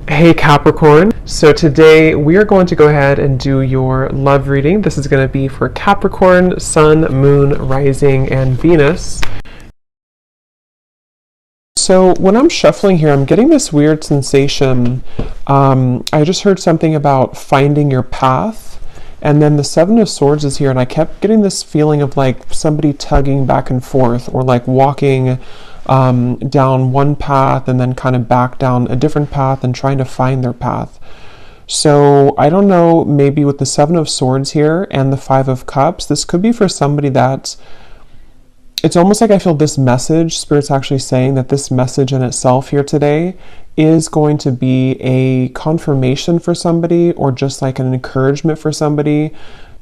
Hey Capricorn, so today we are going to go ahead and do your love reading. This is going to be for Capricorn, Sun, Moon, Rising, and Venus. So when I'm shuffling here, I'm getting this weird sensation. I just heard something about finding your path, and then the Seven of Swords is here, and I kept getting this feeling of like somebody tugging back and forth, or like walking down one path and then kind of back down a different path and trying to find their path. So I don't know, maybe with the Seven of Swords here and the Five of Cups, this could be for somebody that it's almost like I feel this message, Spirit's actually saying that this message in itself here today is going to be a confirmation for somebody, or just like an encouragement for somebody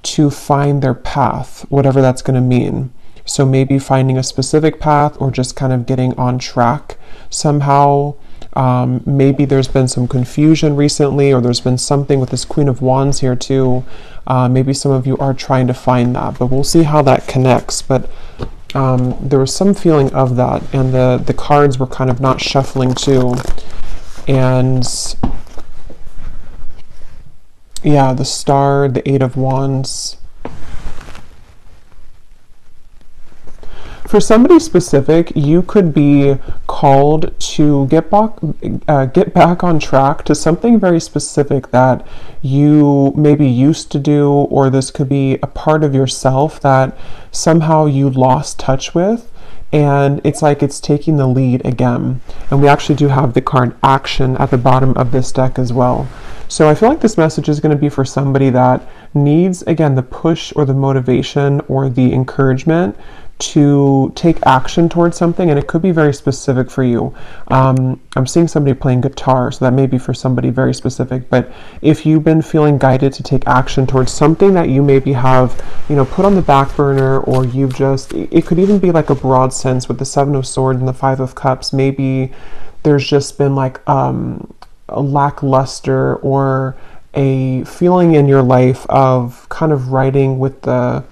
to find their path, whatever that's going to mean. So maybe finding a specific path, or just kind of getting on track somehow. Maybe there's been some confusion recently, or there's been something with this Queen of Wands here too. Maybe some of you are trying to find that, but we'll see how that connects. But there was some feeling of that, and the cards were kind of not shuffling too. And yeah, the Star, the Eight of Wands. For somebody specific, you could be called to get back on track to something very specific that you maybe used to do, or this could be a part of yourself that somehow you lost touch with, and it's like it's taking the lead again. And we actually do have the card Action at the bottom of this deck as well. So I feel like this message is going to be for somebody that needs, again, the push or the motivation or the encouragement to take action towards something, and it could be very specific for you. I'm seeing somebody playing guitar, so that may be for somebody very specific. But if you've been feeling guided to take action towards something that you maybe have, put on the back burner, or you've just, it could even be like a broad sense with the Seven of Swords and the Five of Cups. Maybe there's just been like a lackluster, or a feeling in your life of kind of riding with the,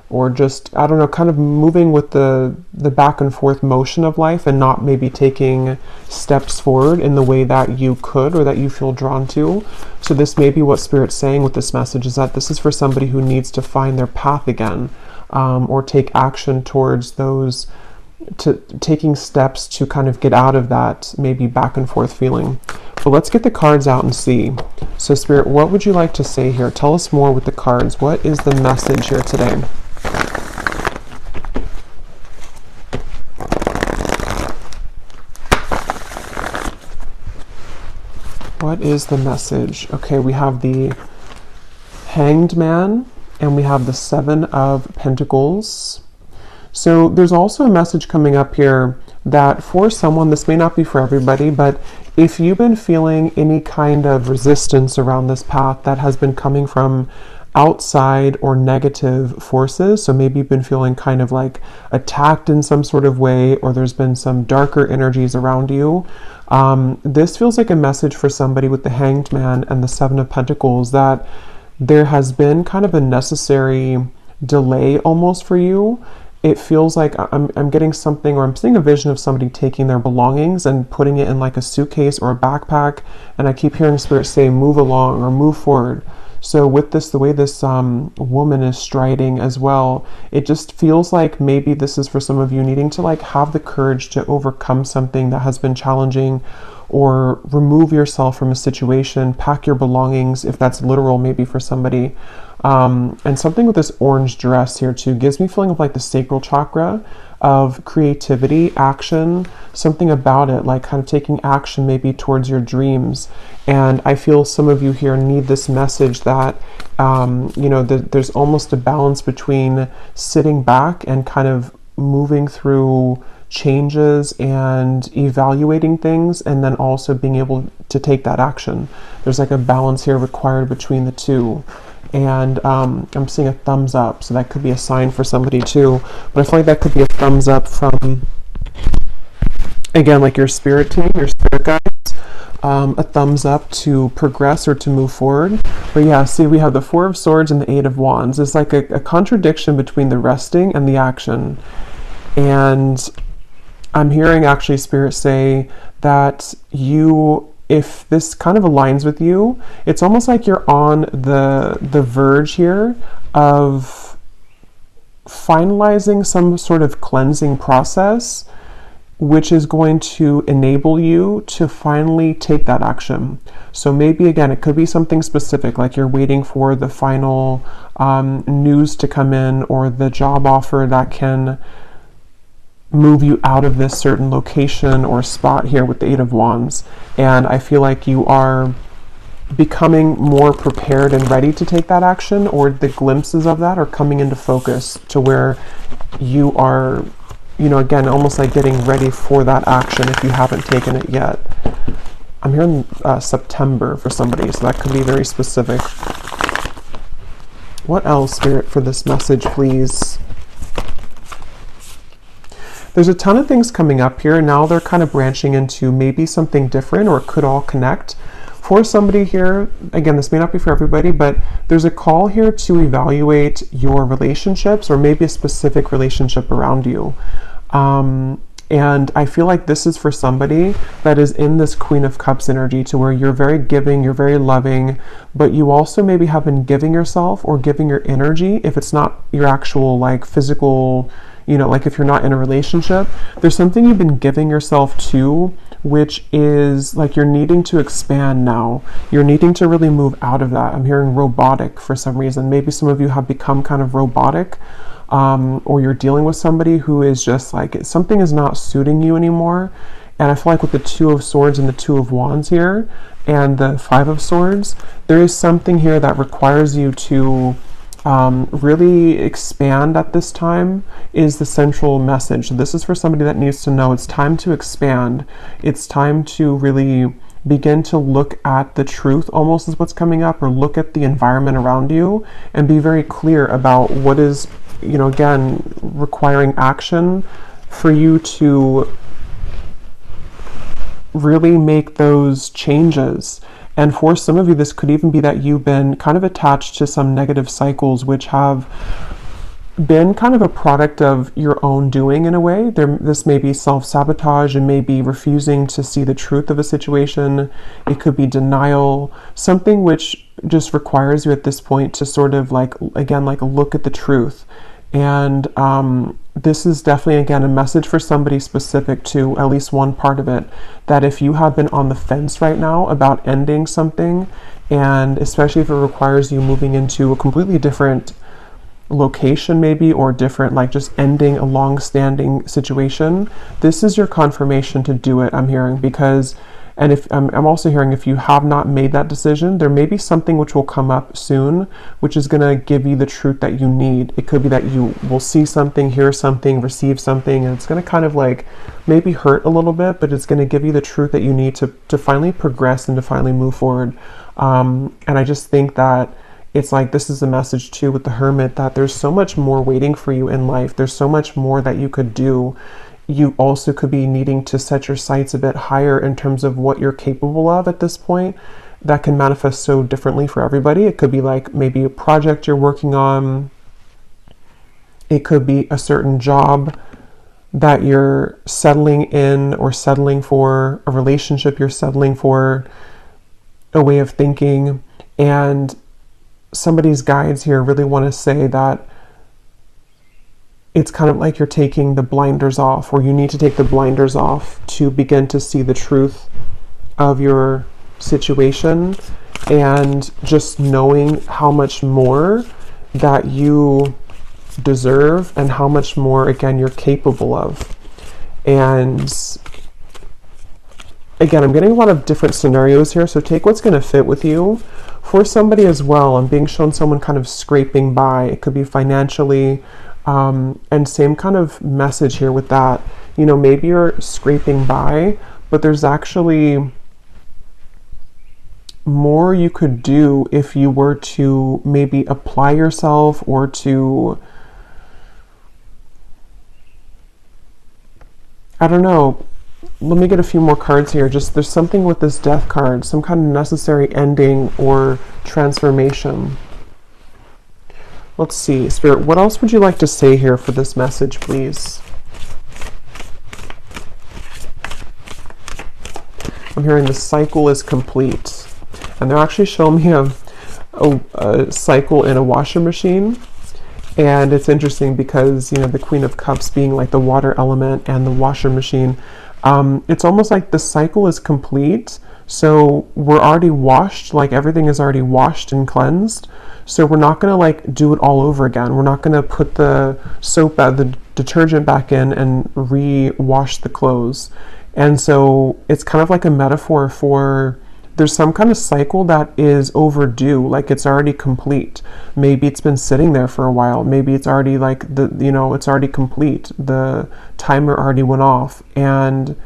or just, I don't know, kind of moving with the back and forth motion of life, and not maybe taking steps forward in the way that you could, or that you feel drawn to. So this may be what Spirit's saying with this message, is that this is for somebody who needs to find their path again, or take action towards those, taking steps to kind of get out of that maybe back and forth feeling. But let's get the cards out and see. So Spirit, what would you like to say here? Tell us more with the cards. What is the message here today? What is the message? Okay, we have the Hanged Man, and we have the Seven of Pentacles. So there's also a message coming up here that for someone, this may not be for everybody, but if you've been feeling any kind of resistance around this path that has been coming from outside or negative forces, so maybe you've been feeling kind of like attacked in some sort of way, or there's been some darker energies around you, this feels like a message for somebody with the Hanged Man and the Seven of Pentacles, that there has been kind of a necessary delay almost for you. It feels like I'm getting something, or I'm seeing a vision of somebody taking their belongings and putting it in like a suitcase or a backpack, and I keep hearing Spirit say move along or move forward. So with this, the way this woman is striding as well, it just feels like maybe this is for some of you needing to like have the courage to overcome something that has been challenging, or remove yourself from a situation, pack your belongings, if that's literal maybe for somebody. And something with this orange dress here too gives me a feeling of like the sacral chakra, of creativity, action, something about it, like kind of taking action maybe towards your dreams. And I feel some of you here need this message that, there's almost a balance between sitting back and kind of moving through changes and evaluating things, and then also being able to take that action. There's like a balance here required between the two. And I'm seeing a thumbs up, so that could be a sign for somebody too. But I feel like that could be a thumbs up from, again, like your spirit team, your spirit guides, a thumbs up to progress or to move forward. But yeah, see, we have the Four of Swords and the Eight of Wands. It's like a contradiction between the resting and the action. And I'm hearing actually Spirit say that you if this kind of aligns with you, it's almost like you're on the verge here of finalizing some sort of cleansing process, which is going to enable you to finally take that action. So maybe, again, it could be something specific, like you're waiting for the final news to come in, or the job offer that can move you out of this certain location or spot here with the Eight of Wands. And I feel like you are becoming more prepared and ready to take that action, or the glimpses of that are coming into focus to where you are, you know, again, almost like getting ready for that action if you haven't taken it yet. I'm hearing September for somebody, so that could be very specific. What else, Spirit, for this message, please? There's a ton of things coming up here. Now they're kind of branching into maybe something different, or it could all connect. For somebody here, again, this may not be for everybody, but there's a call here to evaluate your relationships, or maybe a specific relationship around you. And I feel like this is for somebody that is in this Queen of Cups energy, to where you're very giving, you're very loving, but you also maybe have been giving yourself or giving your energy, if it's not your actual like physical, you know, like if you're not in a relationship, there's something you've been giving yourself to, which is like you're needing to expand now. You're needing to really move out of that. I'm hearing robotic for some reason. Maybe some of you have become kind of robotic, or you're dealing with somebody who is just like, something is not suiting you anymore. And I feel like with the Two of Swords and the Two of Wands here and the Five of Swords, there is something here that requires you to really expand at this time, is the central message. This is for somebody that needs to know it's time to expand. It's time to really begin to look at the truth, almost, is what's coming up, or look at the environment around you and be very clear about what is, you know, again, requiring action for you to really make those changes. And for some of you, this could even be that you've been kind of attached to some negative cycles, which have been kind of a product of your own doing in a way. This may be self-sabotage, and maybe refusing to see the truth of a situation. It could be denial, something which just requires you at this point to sort of like, again, like look at the truth. And this is definitely, again, a message for somebody specific to at least one part of it, that if you have been on the fence right now about ending something, and especially if it requires you moving into a completely different location maybe, or different, like just ending a long-standing situation, this is your confirmation to do it, I'm hearing. Because, and if I'm also hearing, if you have not made that decision, there may be something which will come up soon, which is going to give you the truth that you need. It could be that you will see something, hear something, receive something, and it's going to kind of like maybe hurt a little bit, but it's going to give you the truth that you need to finally progress and to finally move forward. And I just think that it's like, this is a message too with the Hermit, that there's so much more waiting for you in life. There's so much more that you could do. You also could be needing to set your sights a bit higher in terms of what you're capable of at this point. That can manifest so differently for everybody. It could be like maybe a project you're working on. It could be a certain job that you're settling in, or settling for, a relationship you're settling for, a way of thinking. And somebody's guides here really want to say that it's kind of like you're taking the blinders off, or you need to take the blinders off to begin to see the truth of your situation, and just knowing how much more that you deserve, and how much more, again, you're capable of. And again, I'm getting a lot of different scenarios here, so take what's going to fit with you. For somebody as well, I'm being shown someone kind of scraping by. It could be financially, and same kind of message here with that. You know, maybe you're scraping by, but there's actually more you could do if you were to maybe apply yourself, or to, I don't know, let me get a few more cards here. Just, there's something with this Death card, some kind of necessary ending or transformation. Let's see, Spirit, what else would you like to say here for this message, please? I'm hearing the cycle is complete. And they're actually showing me a cycle in a washer machine. And it's interesting because, you know, the Queen of Cups being like the water element and the washer machine, it's almost like the cycle is complete. So we're already washed, like everything is already washed and cleansed. So we're not going to like do it all over again. We're not going to put the soap, the detergent back in and re-wash the clothes. And so it's kind of like a metaphor for there's some kind of cycle that is overdue, like it's already complete. Maybe it's been sitting there for a while. Maybe it's already like it's already complete. The timer already went off and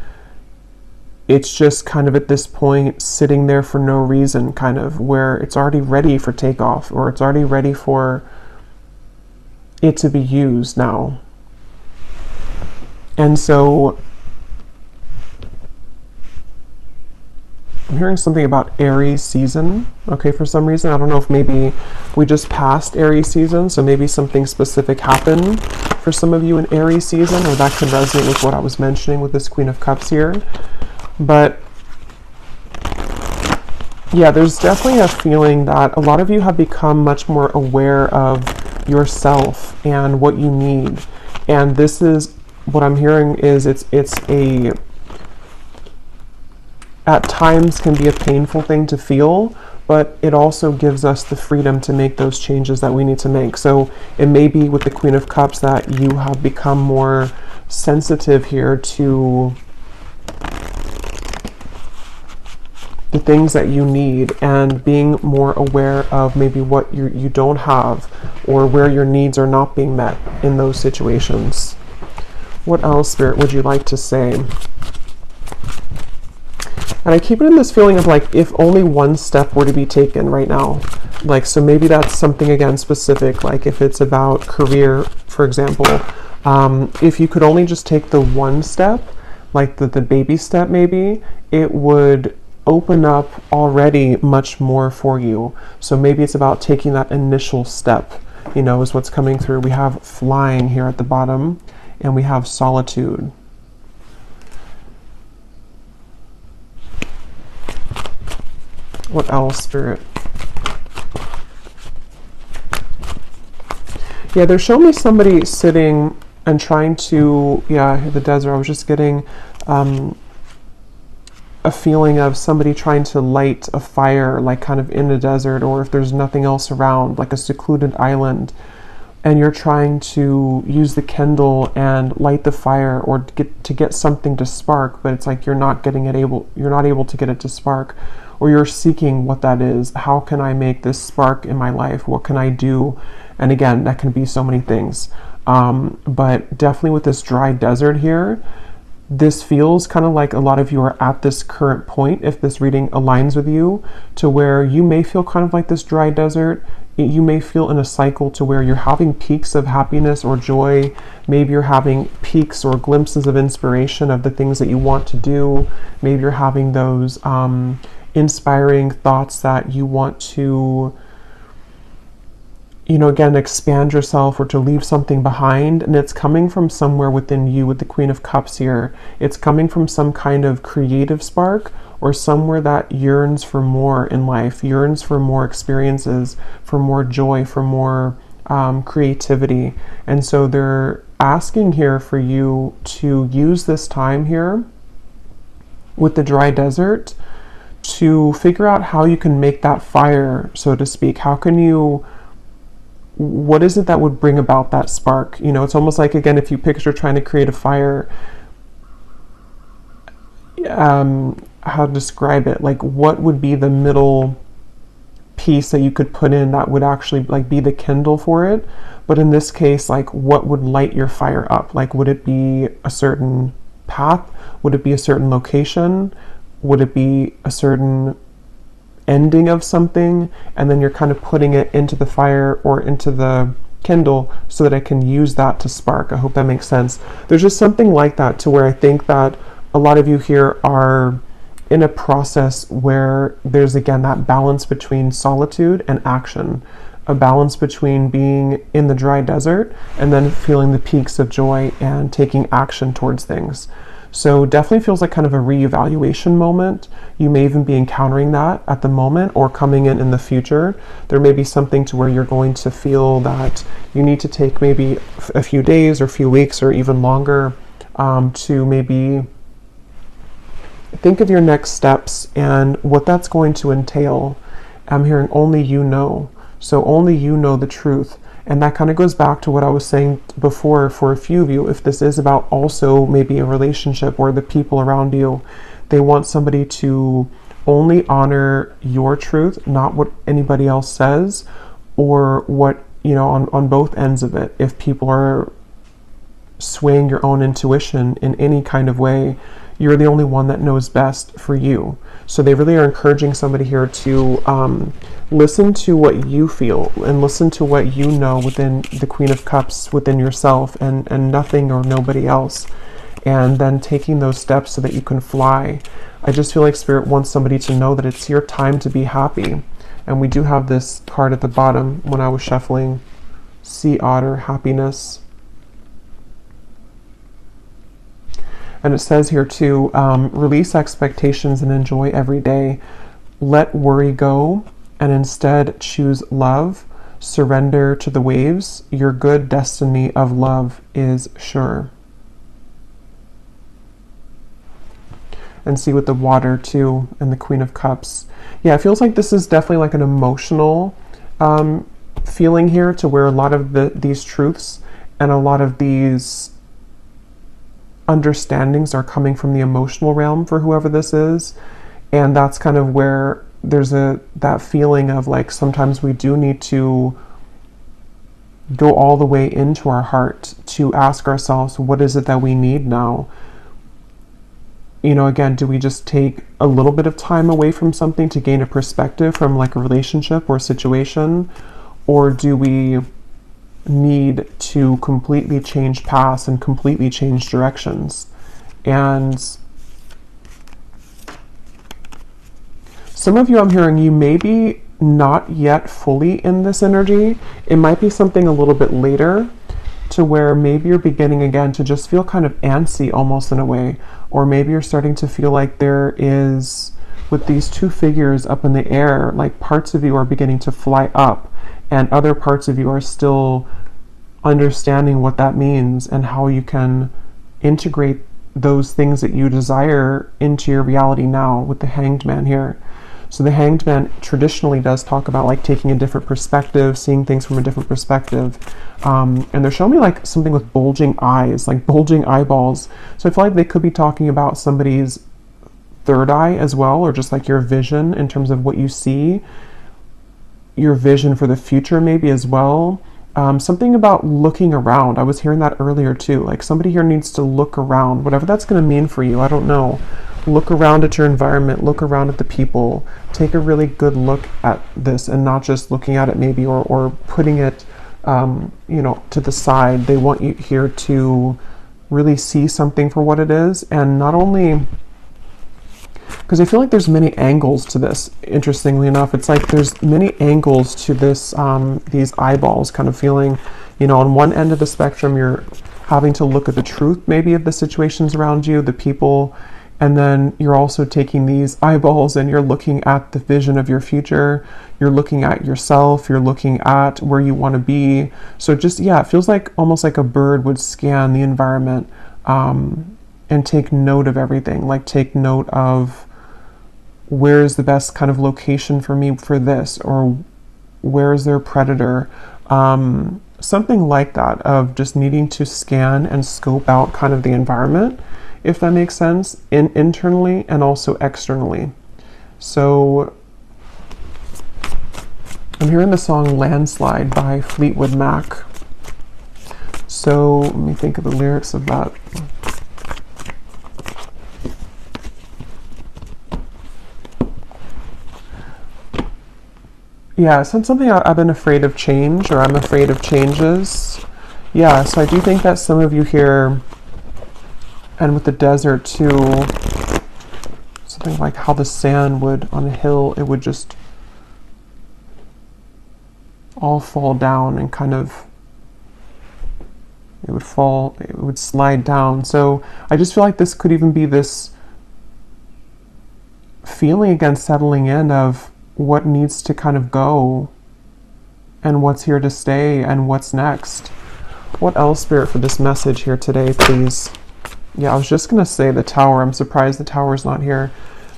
it's just kind of at this point sitting there for no reason, kind of where it's already ready for takeoff, or it's already ready for it to be used now. And so I'm hearing something about Aries season, okay, for some reason. I don't know if maybe we just passed Aries season, so maybe something specific happened for some of you in Aries season, or that could resonate with what I was mentioning with this Queen of Cups here. But yeah, there's definitely a feeling that a lot of you have become much more aware of yourself and what you need. And this is what I'm hearing is it's a at times can be a painful thing to feel, but it also gives us the freedom to make those changes that we need to make. So it may be with the Queen of Cups that you have become more sensitive here to the things that you need and being more aware of maybe what you don't have or where your needs are not being met in those situations. What else, Spirit, would you like to say? And I keep it in this feeling of like, if only one step were to be taken right now. Like, so maybe that's something again specific, like if it's about career, for example, if you could only just take the one step, like the baby step maybe, it would open up already much more for you. So maybe it's about taking that initial step, you know, is what's coming through. We have flying here at the bottom and we have solitude. What else, Spirit? Yeah, they're showing me somebody sitting and trying to, the desert. I was just getting a feeling of somebody trying to light a fire, like kind of in a desert, or if there's nothing else around, like a secluded island, and you're trying to use the Kindle and light the fire or get something to spark, but it's like you're not able to get it to spark, or you're seeking what that is. How can I make this spark in my life? What can I do? And again, that can be so many things. But definitely with this dry desert here, this feels kind of like a lot of you are at this current point, if this reading aligns with you, to where you may feel kind of like this dry desert. You may feel in a cycle to where you're having peaks of happiness or joy. Maybe you're having peaks or glimpses of inspiration of the things that you want to do. Maybe you're having those inspiring thoughts that you want to, again, expand yourself or to leave something behind. And it's coming from somewhere within you with the Queen of Cups here. It's coming from some kind of creative spark or somewhere that yearns for more in life, yearns for more experiences, for more joy, for more creativity. And so they're asking here for you to use this time here with the dry desert to figure out how you can make that fire, so to speak. What is it that would bring about that spark? It's almost like, again, if you picture trying to create a fire, how to describe it, like what would be the middle piece that you could put in that would actually like be the kindle for it? But in this case, like what would light your fire up? Like, would it be a certain path? Would it be a certain location? Would it be a certain ending of something? And then you're kind of putting it into the fire or into the Kindle so that I can use that to spark. I hope that makes sense. There's just something like that to where I think that a lot of you here are in a process where there's, again, that balance between solitude and action, a balance between being in the dry desert and then feeling the peaks of joy and taking action towards things. So definitely feels like kind of a reevaluation moment. You may even be encountering that at the moment or coming in the future. There may be something to where you're going to feel that you need to take maybe a few days or a few weeks or even longer to maybe think of your next steps and what that's going to entail. I'm hearing only you know. So only you know the truth. And that kind of goes back to what I was saying before for a few of you. If this is about also maybe a relationship where the people around you, they want somebody to only honor your truth, not what anybody else says, or what, you know, on both ends of it. If people are swaying your own intuition in any kind of way, you're the only one that knows best for you. So they really are encouraging somebody here to listen to what you feel and listen to what you know within the Queen of Cups, within yourself and nothing or nobody else. And then taking those steps so that you can fly. I just feel like Spirit wants somebody to know that it's your time to be happy. And we do have this card at the bottom when I was shuffling. Sea Otter, happiness. And it says here too, release expectations and enjoy every day. Let worry go and instead choose love. Surrender to the waves. Your good destiny of love is sure. And see with the water too and the Queen of Cups. Yeah, it feels like this is definitely like an emotional feeling here, to where a lot of these truths and a lot of these understandings are coming from the emotional realm for whoever this is. And that's kind of where there's that feeling of like sometimes we do need to go all the way into our heart to ask ourselves, what is it that we need now? You know, again, do we just take a little bit of time away from something to gain a perspective from like a relationship or a situation? Or do we need to completely change paths and completely change directions? And some of you, I'm hearing, you may be not yet fully in this energy. It might be something a little bit later, to where maybe you're beginning again to just feel kind of antsy almost in a way, or maybe you're starting to feel like there is, with these two figures up in the air, like parts of you are beginning to fly up and other parts of you are still understanding what that means and how you can integrate those things that you desire into your reality now with the Hanged Man here. So the Hanged Man traditionally does talk about like taking a different perspective, seeing things from a different perspective. And they're showing me like something with bulging eyes, like bulging eyeballs. So I feel like they could be talking about somebody's third eye as well, or just like your vision in terms of what you see, your vision for the future maybe as well. Something about looking around. I was hearing that earlier too. Like somebody here needs to look around, whatever that's going to mean for you. I don't know. Look around at your environment, look around at the people, take a really good look at this and not just looking at it maybe or putting it, you know, to the side. They want you here to really see something for what it is. And not only, because I feel like there's many angles to this, interestingly enough. It's like there's many angles to this, these eyeballs kind of feeling, you know, on one end of the spectrum, you're having to look at the truth maybe of the situations around you, the people, and then you're also taking these eyeballs and you're looking at the vision of your future. You're looking at yourself. You're looking at where you want to be. So just, yeah, it feels like almost like a bird would scan the environment and take note of everything. Like take note of where is the best kind of location for me for this, or where is there a predator? Something like that, of just needing to scan and scope out kind of the environment, if that makes sense, internally and also externally. So I'm hearing the song Landslide by Fleetwood Mac. So let me think of the lyrics of that. Yeah, so it's something I've been afraid of change, or I'm afraid of changes. Yeah, so I do think that some of you here, and with the desert too, something like how the sand would, on a hill, it would just all fall down and kind of, it would fall, it would slide down. So I just feel like this could even be this feeling again settling in of what needs to kind of go and what's here to stay and what's next. What else, Spirit, for this message here today, please? Yeah, I was just going to say the Tower. I'm surprised the Tower's not here.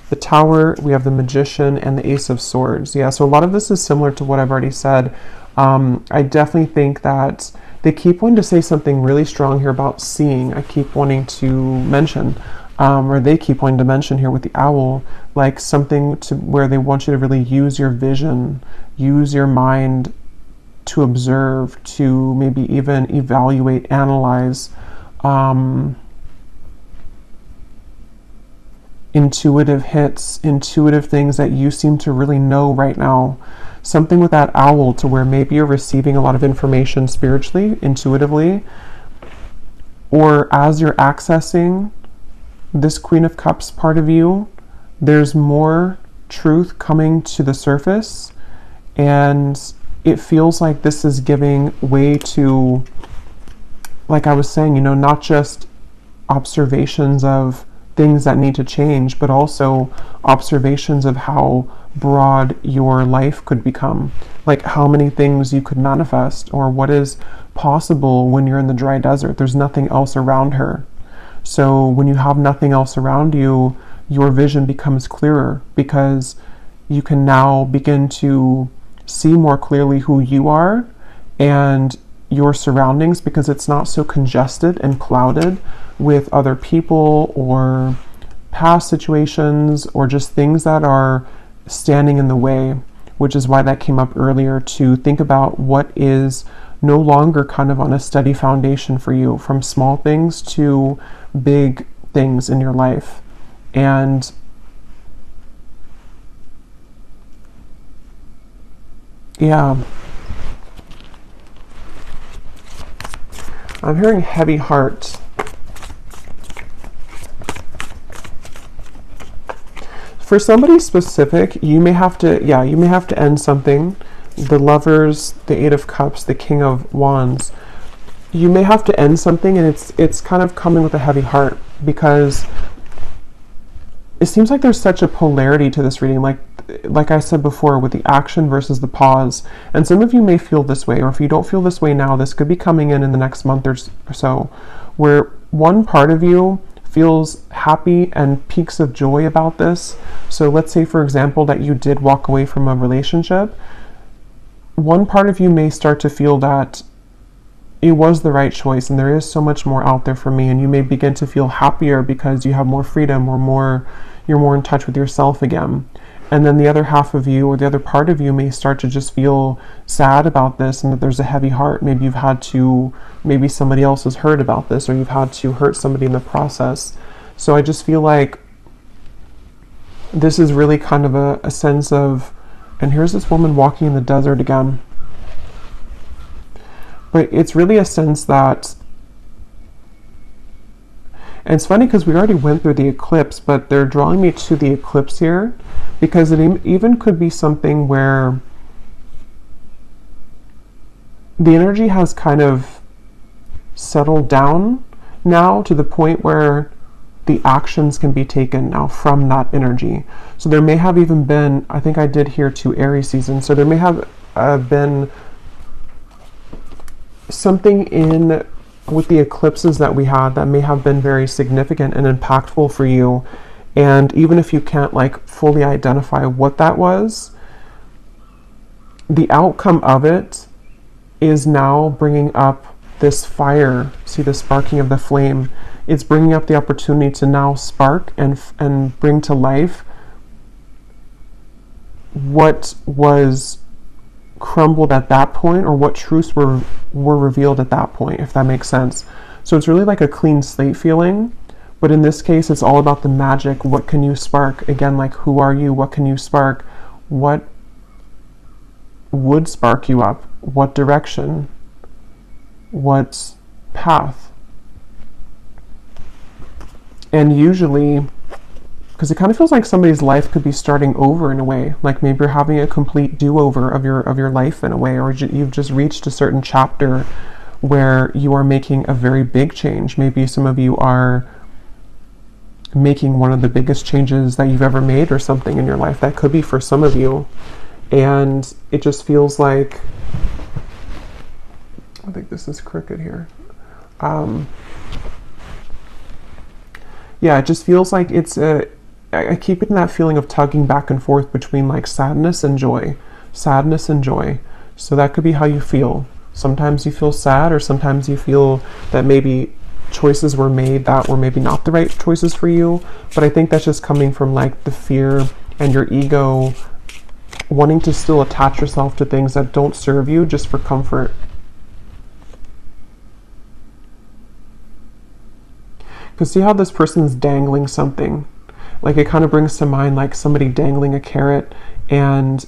The Tower, we have the Magician and the Ace of Swords. Yeah, so a lot of this is similar to what I've already said. I definitely think that they keep wanting to say something really strong here about seeing. I keep wanting to mention, or they keep wanting to mention here with the owl, like something to where they want you to really use your vision, use your mind to observe, to maybe even evaluate, analyze, intuitive hits, intuitive things that you seem to really know right now. Something with that owl to where maybe you're receiving a lot of information spiritually, intuitively, or as you're accessing this Queen of Cups part of you, there's more truth coming to the surface, and it feels like this is giving way to, like I was saying, you know, not just observations of things that need to change, but also observations of how broad your life could become, like how many things you could manifest, or what is possible when you're in the dry desert. There's nothing else around her. So when you have nothing else around you, your vision becomes clearer, because you can now begin to see more clearly who you are and your surroundings, because it's not so congested and clouded with other people or past situations or just things that are standing in the way, which is why that came up earlier, to think about what is no longer kind of on a steady foundation for you, from small things to big things in your life. And yeah, I'm hearing heavy heart. For somebody specific, you may have to end something. The Lovers, the Eight of Cups, the King of Wands. You may have to end something, and it's kind of coming with a heavy heart, because it seems like there's such a polarity to this reading, like I said before, with the action versus the pause. And some of you may feel this way, or if you don't feel this way now, this could be coming in the next month or so, where one part of you feels happy and peaks of joy about this. So let's say, for example, that you did walk away from a relationship. One part of you may start to feel that it was the right choice and there is so much more out there for me, and you may begin to feel happier because you have more freedom, or you're more in touch with yourself again. And then the other half of you, or the other part of you, may start to just feel sad about this, and that there's a heavy heart. Maybe somebody else has heard about this, or you've had to hurt somebody in the process. So I just feel like this is really kind of a sense of, and here's this woman walking in the desert again. But it's really a sense that, and it's funny because we already went through the eclipse, but they're drawing me to the eclipse here, because it even could be something where the energy has kind of settled down now to the point where the actions can be taken now from that energy. So there may have even been, I think I did hear 2 Aries seasons, so there may have been something in with the eclipses that we had that may have been very significant and impactful for you. And even if you can't fully identify what that was, the outcome of it is now bringing up this fire. See the sparking of the flame? It's bringing up the opportunity to now spark and bring to life what was crumbled at that point, or what truths were revealed at that point, if that makes sense. So it's really like a clean slate feeling, but in this case it's all about the magic. What can you spark? Again, who are you? What can you spark? What would spark you up? What direction? What path? And usually, because it kind of feels like somebody's life could be starting over in a way, like maybe you're having a complete do-over of your life in a way, or you've just reached a certain chapter where you are making a very big change. Maybe some of you are making one of the biggest changes that you've ever made or something in your life. That could be for some of you. And it just feels like, I think this is crooked here. Yeah, it just feels like I keep getting that feeling of tugging back and forth between like sadness and joy. Sadness and joy. So that could be how you feel. Sometimes you feel sad, or sometimes you feel that maybe choices were made that were maybe not the right choices for you. But I think that's just coming from like the fear and your ego wanting to still attach yourself to things that don't serve you just for comfort. Because see how this person's dangling something? Like it kind of brings to mind like somebody dangling a carrot, and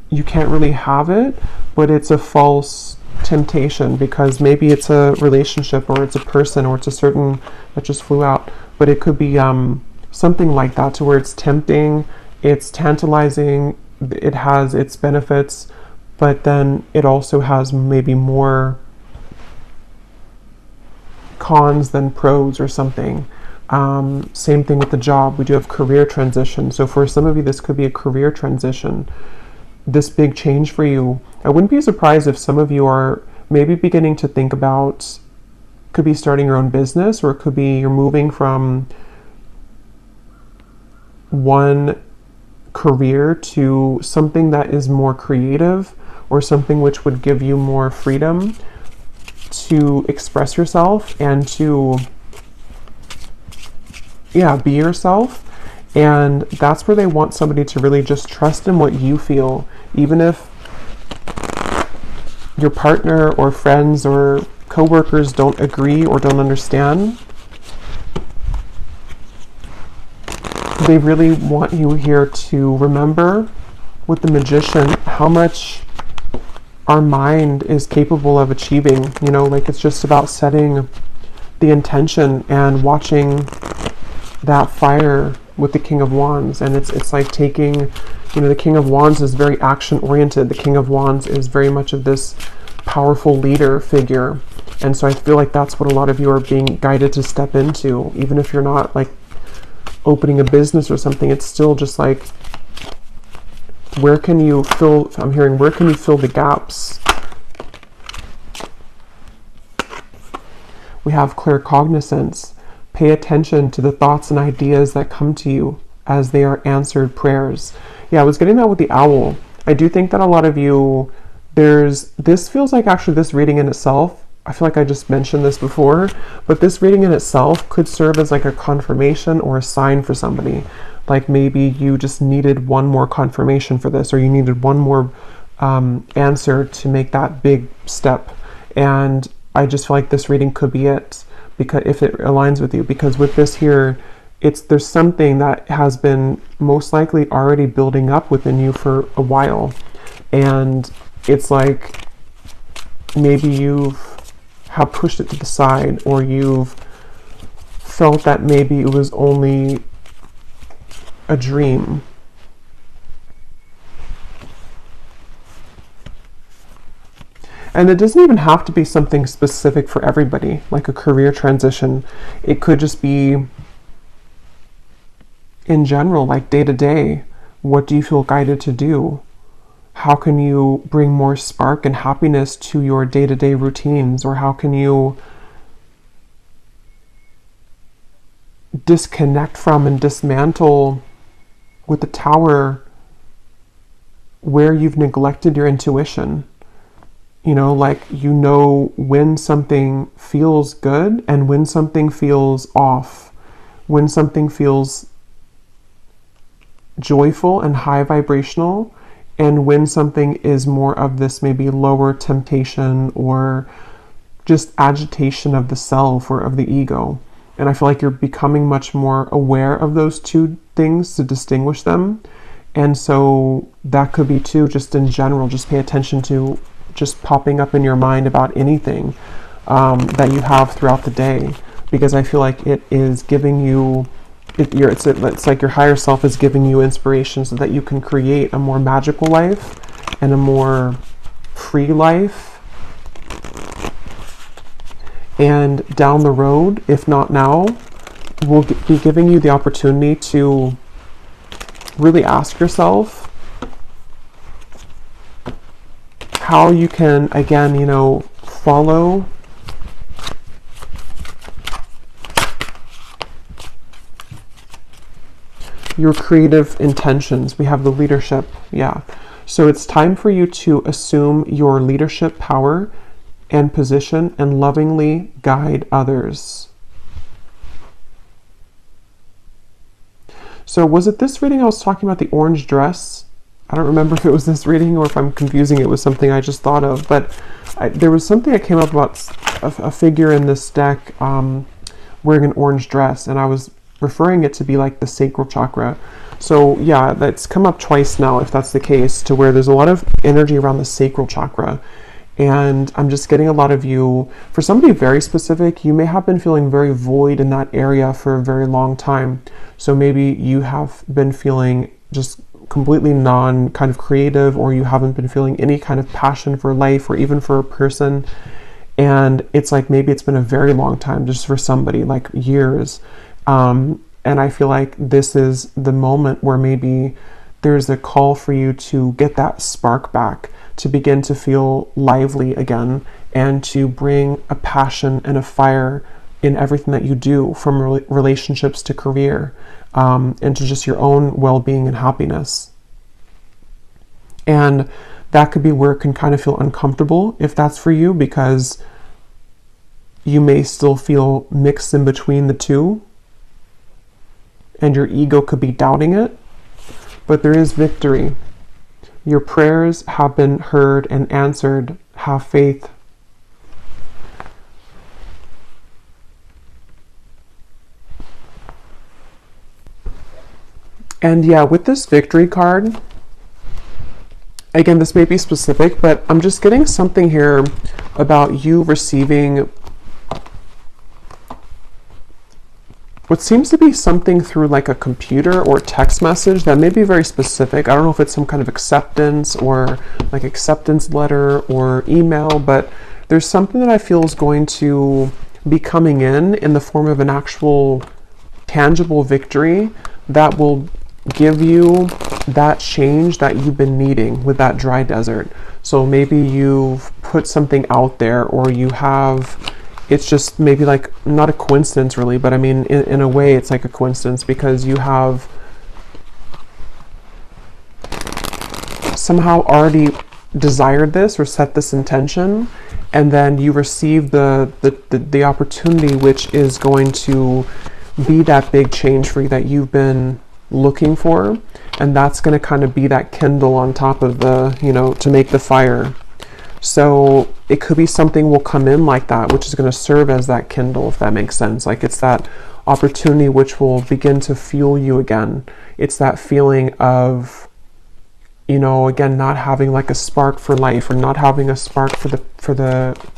you can't really have it, but it's a false temptation because maybe it's a relationship, or it's a person, or it's a certain that just flew out. But it could be something like that, to where it's tempting, it's tantalizing, it has its benefits, but then it also has maybe more cons than pros or something. Same thing with the job. We do have career transition. So for some of you, this could be a career transition. This big change for you. I wouldn't be surprised if some of you are maybe beginning to think about, could be starting your own business, or it could be you're moving from one career to something that is more creative, or something which would give you more freedom to express yourself and to be yourself. And that's where they want somebody to really just trust in what you feel, even if your partner or friends or co-workers don't agree or don't understand. They really want you here to remember with the Magician how much our mind is capable of achieving. You know, like it's just about setting the intention and watching that fire with the King of Wands. And it's like taking, you know, the King of Wands is very action oriented. The King of Wands is very much of this powerful leader figure. And so I feel like that's what a lot of you are being guided to step into. Even if you're not like opening a business or something, it's still just like, where can you fill, I'm hearing, where can you fill the gaps? We have claircognizance. Pay attention to the thoughts and ideas that come to you as they are answered prayers. Yeah, I was getting that with the owl. I do think that a lot of you, this feels like actually this reading in itself, I feel like I just mentioned this before, but this reading in itself could serve as like a confirmation or a sign for somebody. Like maybe you just needed one more confirmation for this, or you needed one more answer to make that big step. And I just feel like this reading could be it, because if it aligns with you, because with this here, there's something that has been most likely already building up within you for a while. And it's like maybe have pushed it to the side, or you've felt that maybe it was only a dream. And it doesn't even have to be something specific for everybody, like a career transition. It could just be in general, like day to day. What do you feel guided to do? How can you bring more spark and happiness to your day-to-day routines? Or how can you disconnect from and dismantle with the Tower where you've neglected your intuition? You know, like, you know when something feels good and when something feels off, when something feels joyful and high vibrational, and when something is more of this maybe lower temptation or just agitation of the self or of the ego. And I feel like you're becoming much more aware of those two things to distinguish them. And so that could be too, just in general, just pay attention to just popping up in your mind about anything that you have throughout the day, because I feel like it is giving you, it's like your higher self is giving you inspiration so that you can create a more magical life and a more free life. And down the road, if not now, we'll be giving you the opportunity to really ask yourself how you can, again, you know, follow your creative intentions. We have the leadership, yeah. So it's time for you to assume your leadership power and position and lovingly guide others. So was it this reading I was talking about, the orange dress? I don't remember if it was this reading or if I'm confusing it with something I just thought of, but there was something that came up about a figure in this deck wearing an orange dress, and I was referring it to be like the sacral chakra. So yeah, that's come up twice now, if that's the case, to where there's a lot of energy around the sacral chakra. And I'm just getting a lot of you, for somebody very specific, you may have been feeling very void in that area for a very long time. So maybe you have been feeling just completely kind of creative, or you haven't been feeling any kind of passion for life or even for a person. And it's like, maybe it's been a very long time just for somebody, like years. And I feel like this is the moment where maybe there's a call for you to get that spark back, to begin to feel lively again, and to bring a passion and a fire in everything that you do, from relationships to career, and to just your own well-being and happiness. And that could be where it can kind of feel uncomfortable, if that's for you, because you may still feel mixed in between the two, and your ego could be doubting it. But there is victory. Your prayers have been heard and answered. Have faith. And yeah, with this victory card, again, this may be specific, but I'm just getting something here about you receiving what seems to be something through like a computer or text message that may be very specific. I don't know if it's some kind of acceptance or like acceptance letter or email, but there's something that I feel is going to be coming in the form of an actual tangible victory that will give you that change that you've been needing with that dry desert. So maybe you've put something out there, or you have, it's just maybe like not a coincidence really, but I mean, in a way it's like a coincidence, because you have somehow already desired this or set this intention, and then you receive the opportunity, which is going to be that big change for you that you've been looking for. And that's going to kind of be that kindle on top of the, you know, to make the fire. So it could be something will come in like that, which is going to serve as that kindle, if that makes sense. Like it's that opportunity which will begin to fuel you again. It's that feeling of, you know, again, not having like a spark for life, or not having a spark for the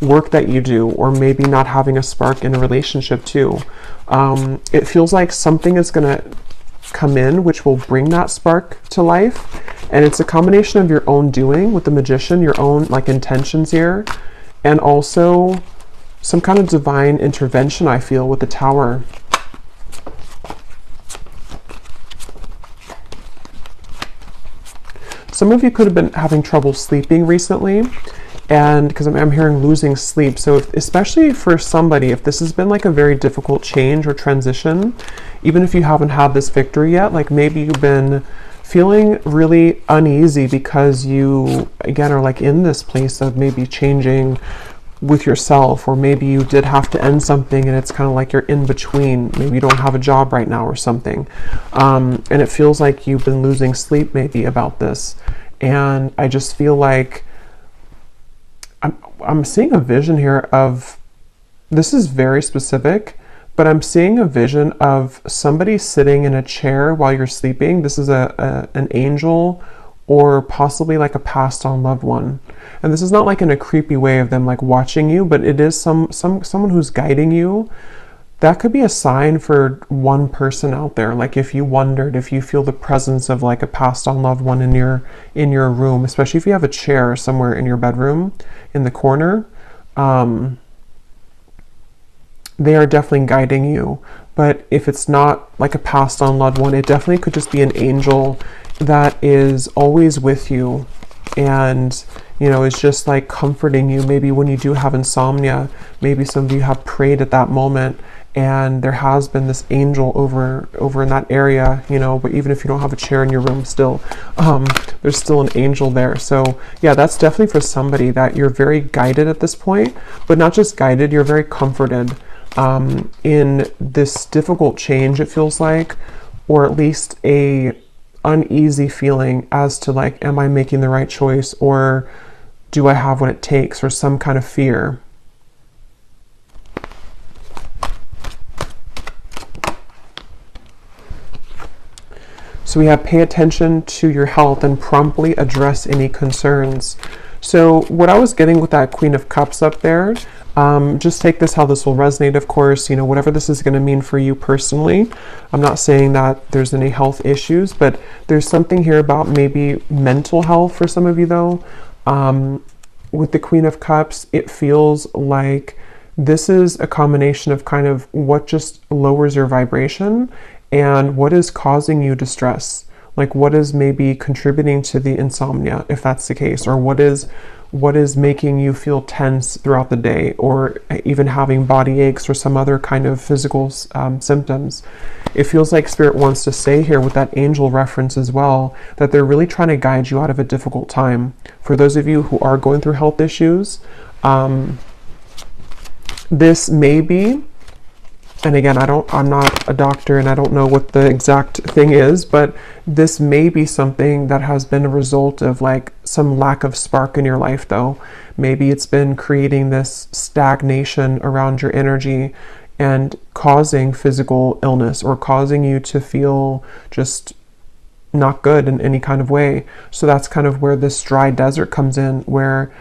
work that you do, or maybe not having a spark in a relationship too. It feels like something is going to come in which will bring that spark to life, and it's a combination of your own doing with the Magician, your own like intentions here, and also some kind of divine intervention, I feel, with the Tower. Some of you could have been having trouble sleeping recently, and because I'm hearing losing sleep. So especially for somebody, if this has been like a very difficult change or transition, even if you haven't had this victory yet, like maybe you've been feeling really uneasy because you, again, are like in this place of maybe changing with yourself, or maybe you did have to end something and it's kind of like you're in between. Maybe you don't have a job right now or something. And it feels like you've been losing sleep maybe about this. And I just feel like I'm seeing a vision here of, this is very specific, but I'm seeing a vision of somebody sitting in a chair while you're sleeping. This is an angel, or possibly like a passed on loved one. And this is not like in a creepy way of them like watching you, but it is someone who's guiding you. That could be a sign for one person out there. Like if you wondered, if you feel the presence of like a passed on loved one in your room, especially if you have a chair somewhere in your bedroom in the corner, they are definitely guiding you. But if it's not like a passed on loved one, it definitely could just be an angel that is always with you, and it's just like comforting you. Maybe when you do have insomnia, maybe some of you have prayed at that moment, and there has been this angel over in that area, but even if you don't have a chair in your room, still there's still an angel there. So yeah, that's definitely for somebody that you're very guided at this point, but not just guided, you're very comforted in this difficult change, it feels like, or at least a uneasy feeling as to like, am I making the right choice, or do I have what it takes, or some kind of fear. So we have pay attention to your health and promptly address any concerns. So what I was getting with that Queen of Cups up there, just take this how this will resonate, of course, whatever this is going to mean for you personally. I'm not saying that there's any health issues, but there's something here about maybe mental health for some of you though. With the Queen of Cups, it feels like this is a combination of kind of what just lowers your vibration and what is causing you distress. Like what is maybe contributing to the insomnia, if that's the case, or what is making you feel tense throughout the day, or even having body aches or some other kind of physical symptoms. It feels like Spirit wants to say here with that angel reference as well, that they're really trying to guide you out of a difficult time. For those of you who are going through health issues, this may be, and again, I'm not a doctor and I don't know what the exact thing is, but this may be something that has been a result of like some lack of spark in your life though. Maybe it's been creating this stagnation around your energy and causing physical illness, or causing you to feel just not good in any kind of way. So that's kind of where this dry desert comes in, where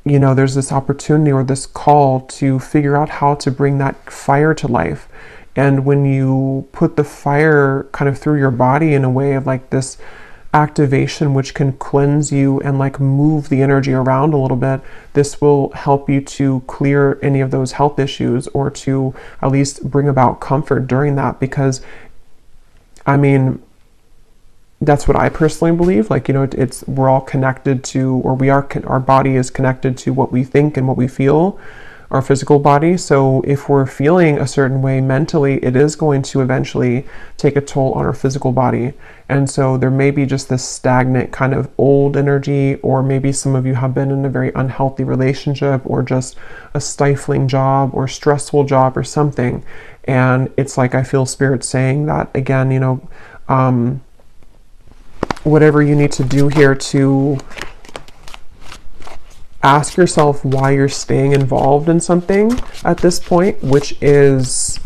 there's this opportunity or this call to figure out how to bring that fire to life. And when you put the fire kind of through your body in a way of like this activation, which can cleanse you and like move the energy around a little bit, this will help you to clear any of those health issues, or to at least bring about comfort during that. Because that's what I personally believe. Like, we're all connected to, or our body is connected to what we think and what we feel, our physical body. So if we're feeling a certain way mentally, it is going to eventually take a toll on our physical body. And so there may be just this stagnant kind of old energy, or maybe some of you have been in a very unhealthy relationship, or just a stifling job or stressful job or something. And it's like, I feel Spirit saying that again, whatever you need to do here to ask yourself why you're staying involved in something at this point, which is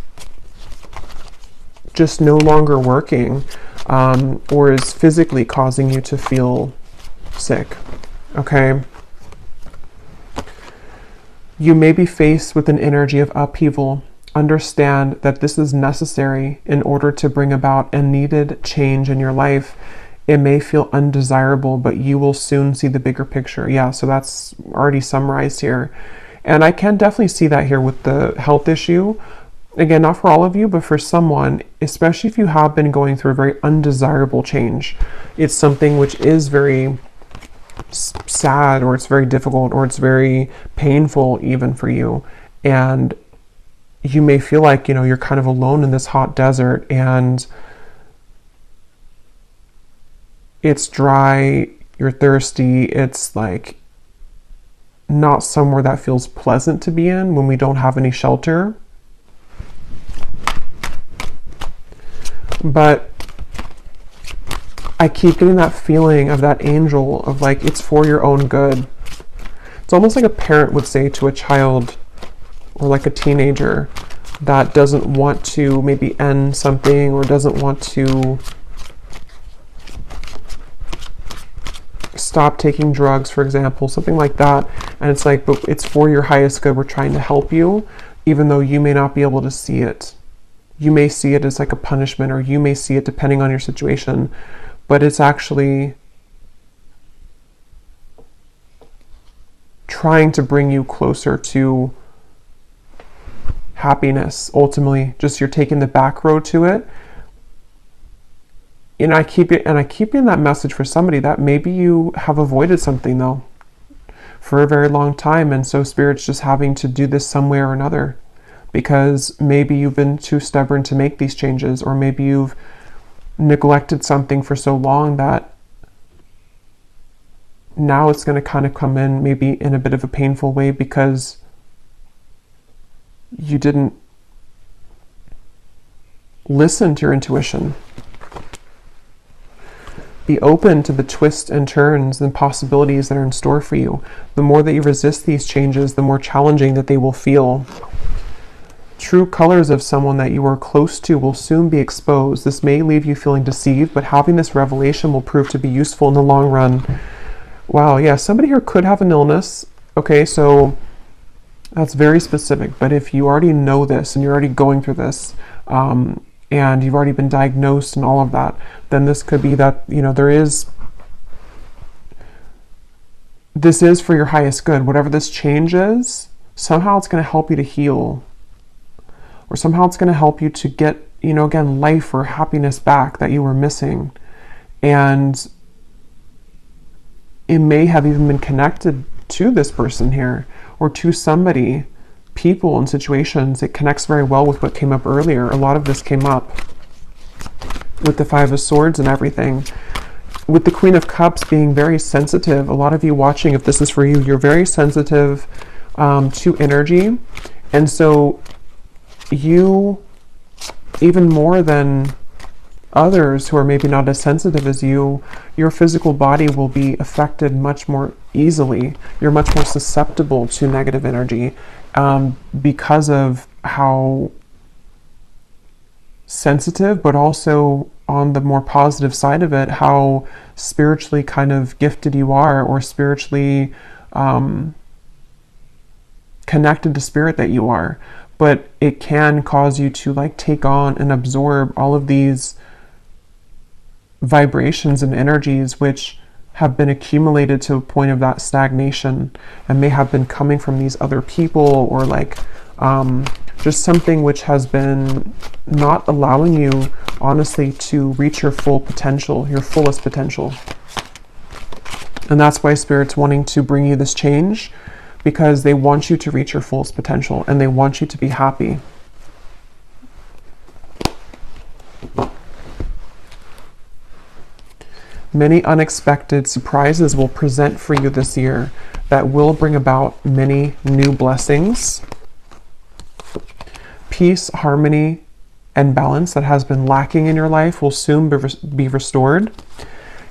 just no longer working, or is physically causing you to feel sick. Okay. You may be faced with an energy of upheaval. Understand that this is necessary in order to bring about a needed change in your life. It may feel undesirable, but you will soon see the bigger picture. Yeah, so that's already summarized here. And I can definitely see that here with the health issue. Again, not for all of you, but for someone, especially if you have been going through a very undesirable change. It's something which is very sad, or it's very difficult, or it's very painful even for you. And you may feel like, you're kind of alone in this hot desert, and it's dry, you're thirsty, it's like not somewhere that feels pleasant to be in when we don't have any shelter. But I keep getting that feeling of that angel of like, it's for your own good. It's almost like a parent would say to a child, or like a teenager that doesn't want to maybe end something, or doesn't want to stop taking drugs, for example, something like that. And it's like, but it's for your highest good. We're trying to help you, even though you may not be able to see it. You may see it as like a punishment, or you may see it depending on your situation, but it's actually trying to bring you closer to happiness. Ultimately, just you're taking the back road to it. And I keep in that message for somebody that maybe you have avoided something though for a very long time, and so Spirit's just having to do this some way or another, because maybe you've been too stubborn to make these changes, or maybe you've neglected something for so long that now it's going to kind of come in maybe in a bit of a painful way because you didn't listen to your intuition. Be open to the twists and turns and possibilities that are in store for you. The more that you resist these changes, the more challenging that they will feel. True colors of someone that you are close to will soon be exposed. This may leave you feeling deceived, but having this revelation will prove to be useful in the long run. Wow, yeah, somebody here could have an illness. Okay, so that's very specific. But if you already know this and you're already going through this, and you've already been diagnosed and all of that, then this could be that, this is for your highest good. Whatever this change is, somehow it's going to help you to heal. Or somehow it's going to help you to get, again, life or happiness back that you were missing. And it may have even been connected to this person here, or to somebody, people and situations. It connects very well with what came up earlier. A lot of this came up with the Five of Swords and everything. With the Queen of Cups being very sensitive, a lot of you watching, if this is for you, you're very sensitive to energy. And so you, even more than others who are maybe not as sensitive as you, your physical body will be affected much more easily. You're much more susceptible to negative energy because of how sensitive, but also on the more positive side of it, how spiritually kind of gifted you are, or spiritually connected to spirit that you are. But it can cause you to take on and absorb all of these vibrations and energies which have been accumulated to a point of that stagnation, and may have been coming from these other people, or just something which has been not allowing you honestly to reach your full potential, your fullest potential. And that's why Spirit's wanting to bring you this change, because they want you to reach your fullest potential and they want you to be happy. Many unexpected surprises will present for you this year that will bring about many new blessings. Peace, harmony, and balance that has been lacking in your life will soon be restored.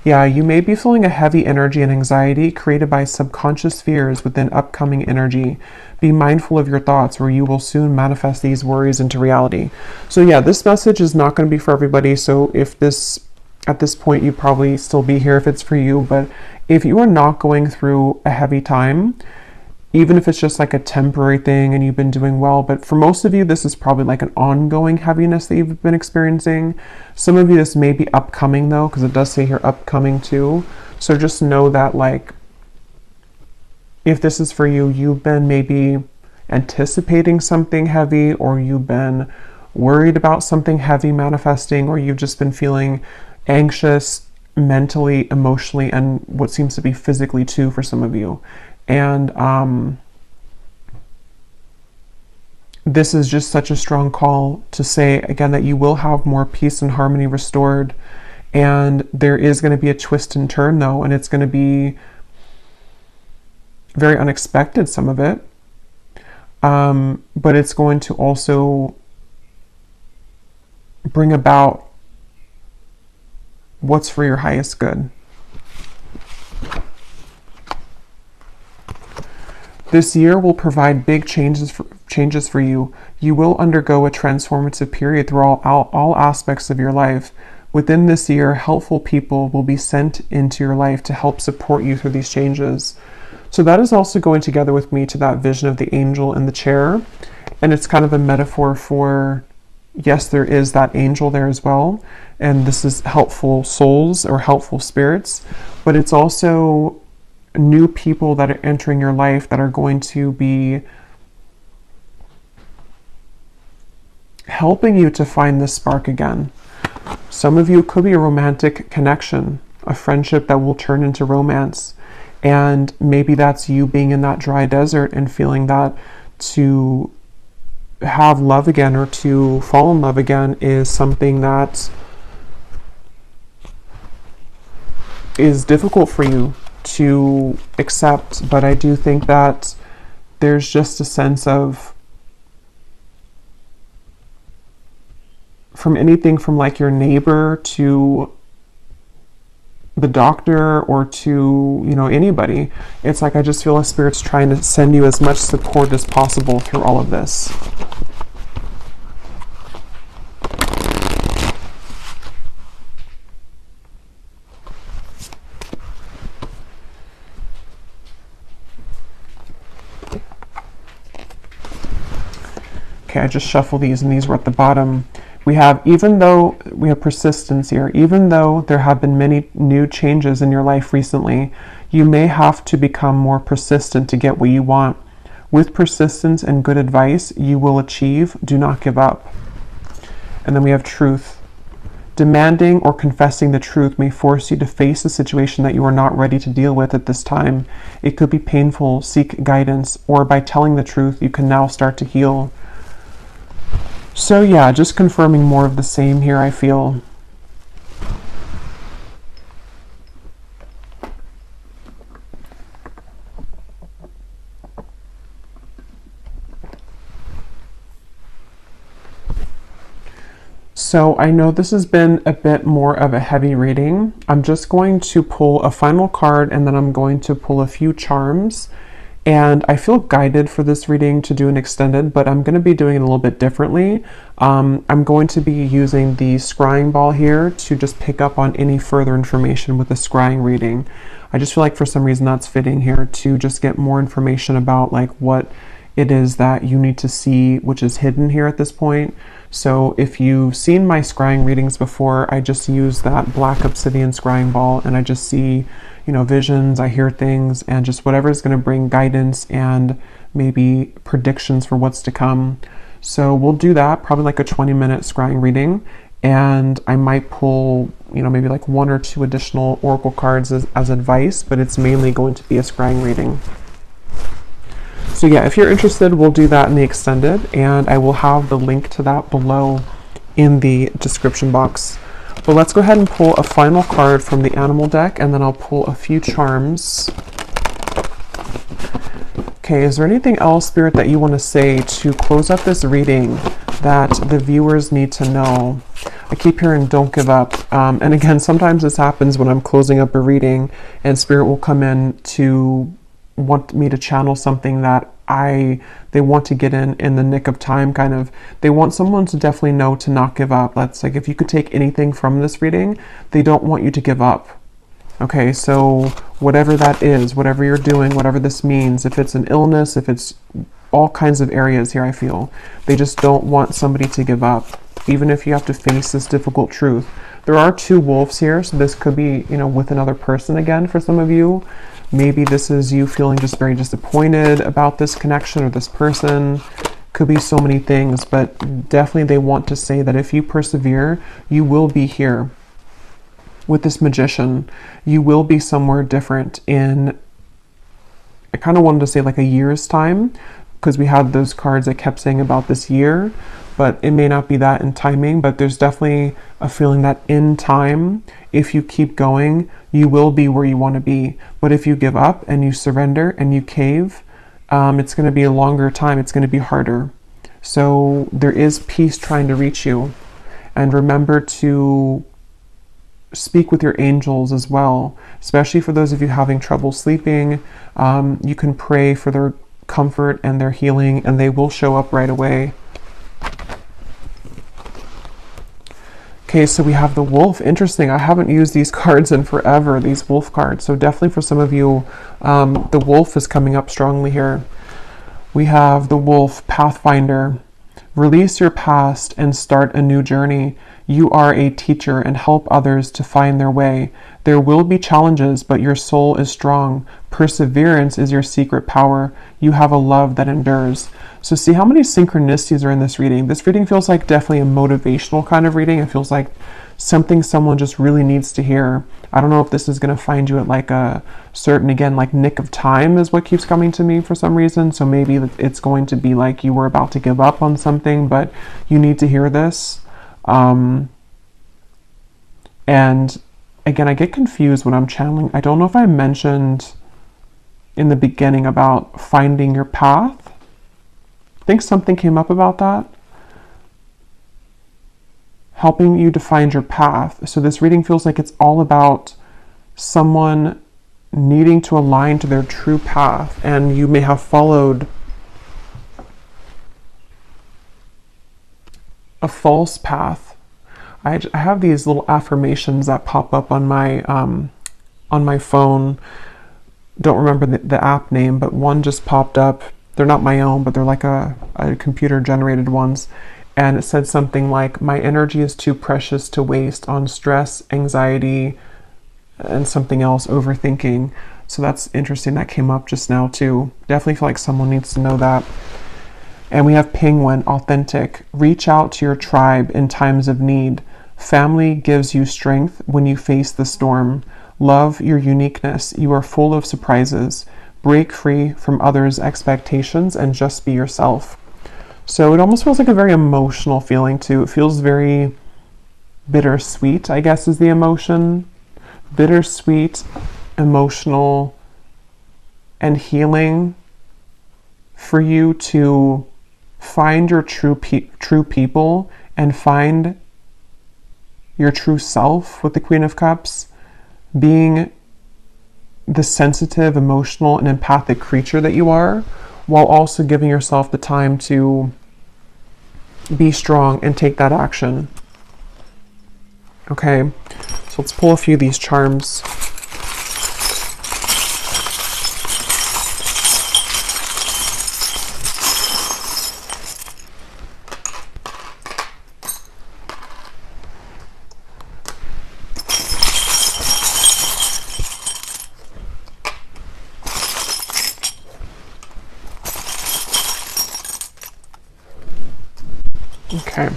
Yeah, you may be feeling a heavy energy and anxiety created by subconscious fears within upcoming energy. Be mindful of your thoughts, or you will soon manifest these worries into reality. So yeah, this message is not going to be for everybody. So if at this point, you probably still be here if it's for you. But if you are not going through a heavy time, even if it's just a temporary thing and you've been doing well, but for most of you, this is probably an ongoing heaviness that you've been experiencing. Some of you, this may be upcoming though, because it does say here upcoming too. So just know that if this is for you, you've been maybe anticipating something heavy, or you've been worried about something heavy manifesting, or you've just been feeling anxious mentally, emotionally, and what seems to be physically too for some of you. And this is just such a strong call to say again that you will have more peace and harmony restored. And there is going to be a twist and turn though, and it's going to be very unexpected, some of it. But it's going to also bring about what's for your highest good. This year will provide big changes for you. You will undergo a transformative period through all aspects of your life. Within this year, helpful people will be sent into your life to help support you through these changes. So that is also going together with me to that vision of the angel in the chair. And it's kind of a metaphor for, yes, there is that angel there as well. And this is helpful souls or helpful spirits. But it's also new people that are entering your life that are going to be helping you to find this spark again. Some of you, it could be a romantic connection, a friendship that will turn into romance. And maybe that's you being in that dry desert and feeling that to have love again or to fall in love again is something that is difficult for you to accept. But I do think that there's just a sense of, from anything from like your neighbor to the doctor or to, you know, anybody, it's like I just feel like Spirit's trying to send you as much support as possible through all of this. Okay, I just shuffle these and these were at the bottom. We have, even though we have persistence here, even though there have been many new changes in your life recently, you may have to become more persistent to get what you want. With persistence and good advice, you will achieve. Do not give up. And then we have truth. Demanding or confessing the truth may force you to face a situation that you are not ready to deal with at this time. It could be painful. Seek guidance, or by telling the truth, you can now start to heal. So yeah, just confirming more of the same here, I feel. So I know this has been a bit more of a heavy reading. I'm just going to pull a final card and then I'm going to pull a few charms. And I feel guided for this reading to do an extended, but I'm going to be doing it a little bit differently. I'm going to be using the scrying ball here to just pick up on any further information with the scrying reading. I just feel like for some reason that's fitting here to just get more information about like what it is that you need to see, which is hidden here at this point. So if you've seen my scrying readings before, I just use that black obsidian scrying ball and I just see, you know, visions, I hear things, and just whatever is going to bring guidance and maybe predictions for what's to come. So we'll do that, probably like a 20-minute scrying reading, and I might pull, you know, maybe like 1 or 2 additional oracle cards as advice, but it's mainly going to be a scrying reading. So yeah, if you're interested, we'll do that in the extended, and I will have the link to that below in the description box. But let's go ahead and pull a final card from the animal deck, and then I'll pull a few charms. Okay, is there anything else, Spirit, that you want to say to close up this reading that the viewers need to know? I keep hearing don't give up. And again, sometimes this happens when I'm closing up a reading and Spirit will come in to want me to channel something that they want to get in the nick of time, kind of. They want someone to definitely know to not give up. That's like, if you could take anything from this reading, they don't want you to give up. Okay, so whatever that is, whatever you're doing, whatever this means, if it's an illness, if it's all kinds of areas here, I feel they just don't want somebody to give up, even if you have to face this difficult truth. There are 2 wolves here, so this could be, you know, with another person again for some of you. Maybe this is you feeling just very disappointed about this connection or this person. Could be so many things, but definitely they want to say that if you persevere, you will be here. With this Magician, you will be somewhere different in, I kind of wanted to say like a year's time, because we had those cards I kept saying about this year, but it may not be that in timing, but there's definitely a feeling that in time, if you keep going, you will be where you want to be. But if you give up and you surrender and you cave, it's going to be a longer time. It's going to be harder. So there is peace trying to reach you. And remember to speak with your angels as well, especially for those of you having trouble sleeping. You can pray for their comfort and their healing, and they will show up right away. Okay, so we have the wolf. Interesting. I haven't used these cards in forever, these wolf cards. So definitely for some of you, the wolf is coming up strongly here. We have the wolf, Pathfinder. Release your past and start a new journey. You are a teacher and help others to find their way. There will be challenges, but your soul is strong. Perseverance is your secret power. You have a love that endures. So see how many synchronicities are in this reading. This reading feels like definitely a motivational kind of reading. It feels like something someone just really needs to hear. I don't know if this is going to find you at like a certain, again, like nick of time is what keeps coming to me for some reason. So maybe it's going to be like you were about to give up on something, but you need to hear this. And again, I get confused when I'm channeling. I don't know if I mentioned in the beginning about finding your path. I think something came up about that. Helping you to find your path. So this reading feels like it's all about someone needing to align to their true path, and you may have followed a false path. I have these little affirmations that pop up on my phone. Don't remember the app name, but one just popped up. They're not my own, but they're like a computer generated ones. And it said something like, my energy is too precious to waste on stress, anxiety, and something else, overthinking. So that's interesting. That came up just now too. Definitely feel like someone needs to know that. And we have Penguin, authentic. Reach out to your tribe in times of need. Family gives you strength when you face the storm. Love your uniqueness. You are full of surprises. Break free from others' expectations and just be yourself. So it almost feels like a very emotional feeling too. It feels very bittersweet, I guess is the emotion. Bittersweet, emotional, and healing for you to find your true people and find your true self with the Queen of Cups, being the sensitive, emotional, and empathic creature that you are, while also giving yourself the time to be strong and take that action. Okay, so let's pull a few of these charms. Okay.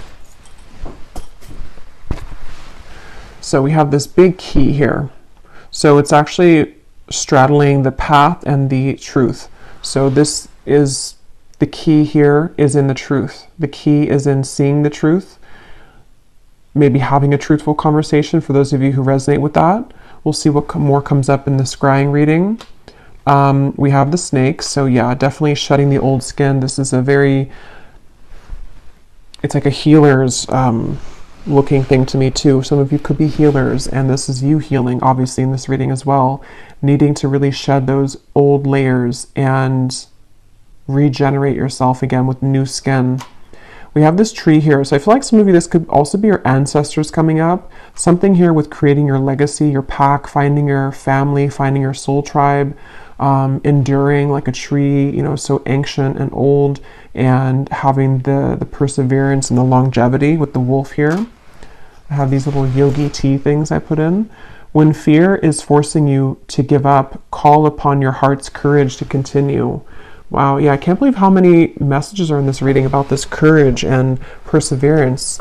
So we have this big key here. So it's actually straddling the path and the truth. So this is the key here is in the truth. The key is in seeing the truth. Maybe having a truthful conversation for those of you who resonate with that. We'll see what more comes up in the scrying reading. We have the snake. So yeah, definitely shedding the old skin. This is a very, it's like a healer's looking thing to me too. Some of you could be healers, and this is you healing, obviously, in this reading as well, needing to really shed those old layers and regenerate yourself again with new skin. We have this tree here, so I feel like some of you, this could also be your ancestors coming up. Something here with creating your legacy, your pack, finding your family, finding your soul tribe, enduring like a tree, you know, so ancient and old, and having the perseverance and the longevity with the wolf here. I have these little yogi tea things I put in. When fear is forcing you to give up, call upon your heart's courage to continue. Wow, yeah, I can't believe how many messages are in this reading about this courage and perseverance.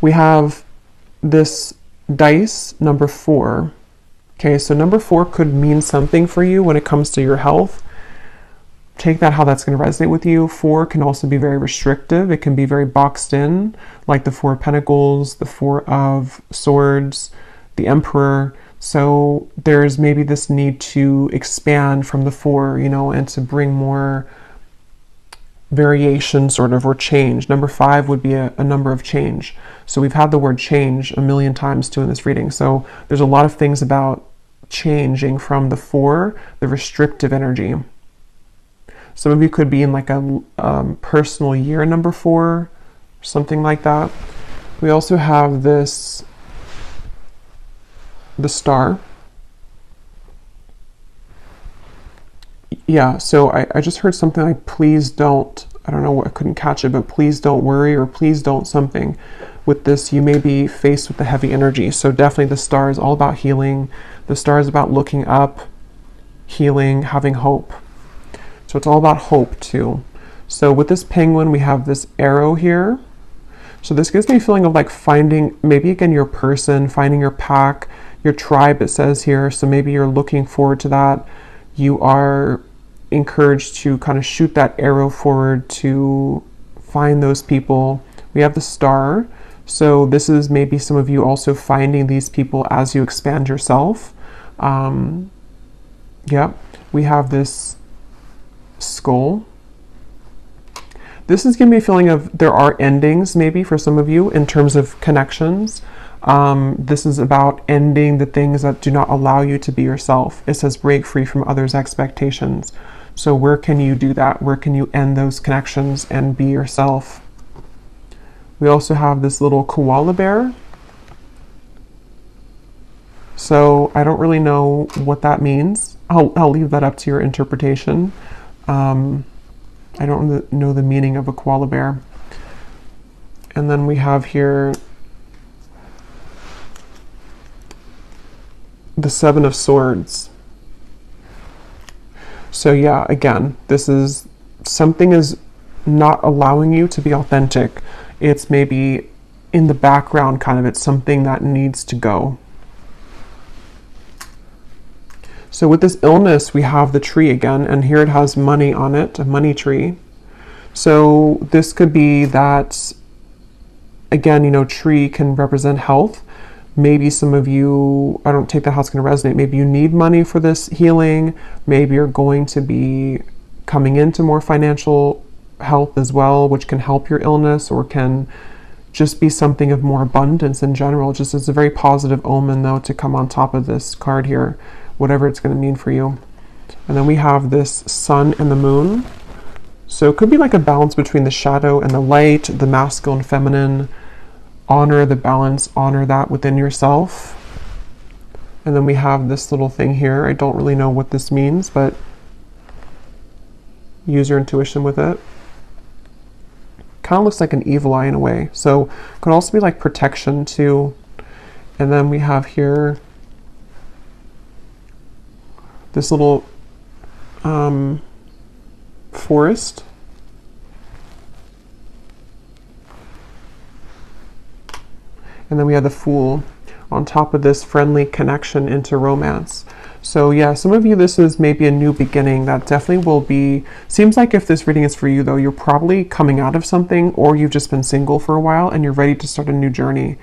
We have this dice, number 4. Okay, so number 4 could mean something for you when it comes to your health. Take that how that's going to resonate with you. 4 can also be very restrictive. It can be very boxed in, like the 4 of Pentacles, the 4 of Swords, the Emperor. So there's maybe this need to expand from the 4, you know, and to bring more variation sort of, or change. Number 5 would be a number of change. So we've had the word change a million times too in this reading. So there's a lot of things about changing from the 4, the restrictive energy. Some of you could be in like a personal year number 4, something like that. We also have this, the star. Yeah, so I just heard something like, please don't, I don't know, I couldn't catch it, but please don't worry, or please don't something. with this, you may be faced with the heavy energy. So definitely the star is all about healing. The star is about looking up, healing, having hope. So it's all about hope too. So with this penguin, we have this arrow here. So this gives me a feeling of like finding, maybe again, your person, finding your pack, your tribe, it says here. So maybe you're looking forward to that. You are encouraged to kind of shoot that arrow forward to find those people. We have the star. So this is maybe some of you also finding these people as you expand yourself. Yep. We have this skull. This is giving me a feeling of there are endings maybe for some of you in terms of connections. This is about ending the things that do not allow you to be yourself. It says break free from others' expectations. So where can you do that? Where can you end those connections and be yourself? We also have this little koala bear. So I don't really know what that means. I'll leave that up to your interpretation. I don't know the meaning of a koala bear. And then we have here the Seven of Swords. So yeah, again, this is something is not allowing you to be authentic. It's maybe in the background kind of, it's something that needs to go. So with this illness, we have the tree again, and here it has money on it, a money tree. So this could be that, again, you know, tree can represent health. Maybe some of you, I don't take that how it's going to resonate. Maybe you need money for this healing. Maybe you're going to be coming into more financial health as well, which can help your illness or can just be something of more abundance in general. Just as a very positive omen though to come on top of this card here, whatever it's going to mean for you. And then we have this sun and the moon. So it could be like a balance between the shadow and the light, the masculine, feminine. Honor the balance, honor that within yourself. And then we have this little thing here. I don't really know what this means, but use your intuition with it. Kind of looks like an evil eye in a way. So it could also be like protection too. And then we have here this little forest. And then we have the Fool on top of this, friendly connection into romance. So yeah, some of you, this is maybe a new beginning that definitely will be, seems like if this reading is for you though, you're probably coming out of something, or you've just been single for a while and you're ready to start a new journey.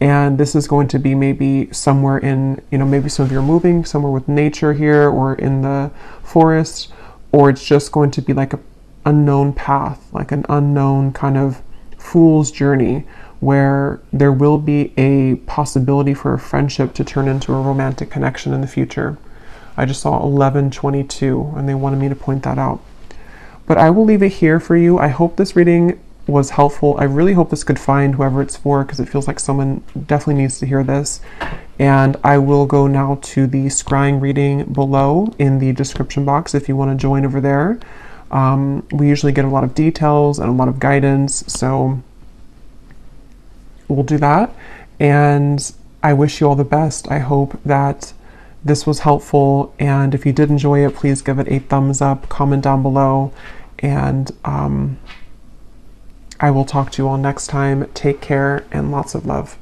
And this is going to be maybe somewhere in, you know, maybe some of you are moving somewhere with nature here or in the forest, or it's just going to be like an unknown path, like an unknown kind of fool's journey, where there will be a possibility for a friendship to turn into a romantic connection in the future. I just saw 1122 and they wanted me to point that out. But I will leave it here for you. I hope this reading was helpful. I really hope this could find whoever it's for, because it feels like someone definitely needs to hear this. And I will go now to the scrying reading below in the description box if you want to join over there. We usually get a lot of details and a lot of guidance, so we'll do that. And I wish you all the best. I hope that this was helpful, and if you did enjoy it, please give it a thumbs up, comment down below, and I will talk to you all next time. Take care and lots of love.